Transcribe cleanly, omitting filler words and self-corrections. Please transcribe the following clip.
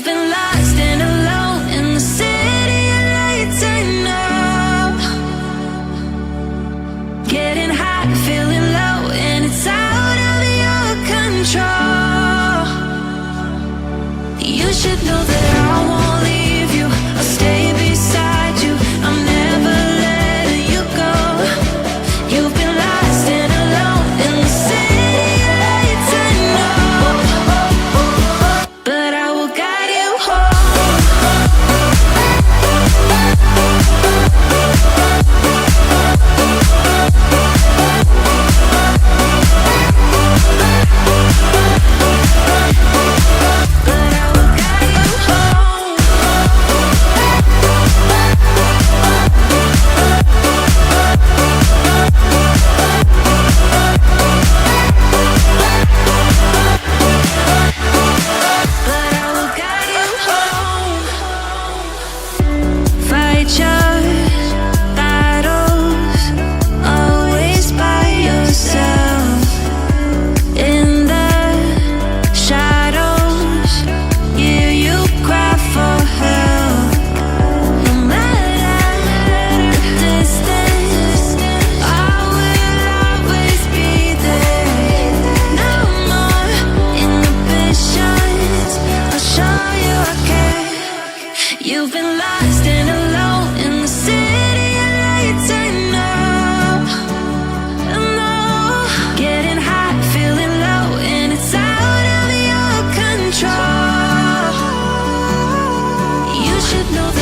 You've been lost and alone in the city of lights. I know. Getting hot, feeling low, and it's out of your control. You should know that I won't leave you. I'll stay beside you. I'm never letting you go. You've been lost and alone in the city of lights. I know, but I will guide you home. But I will guide you home. But I will guide you home. Fight your battles, always by yourself. In the shadows, hear you cry for help. No matter the distance, I will always be there. No more inhibitions, I'll show you I care. You've been lost and alone in the city of lights. I know, I know. Getting hot, feeling low, and it's out of your control. You should know that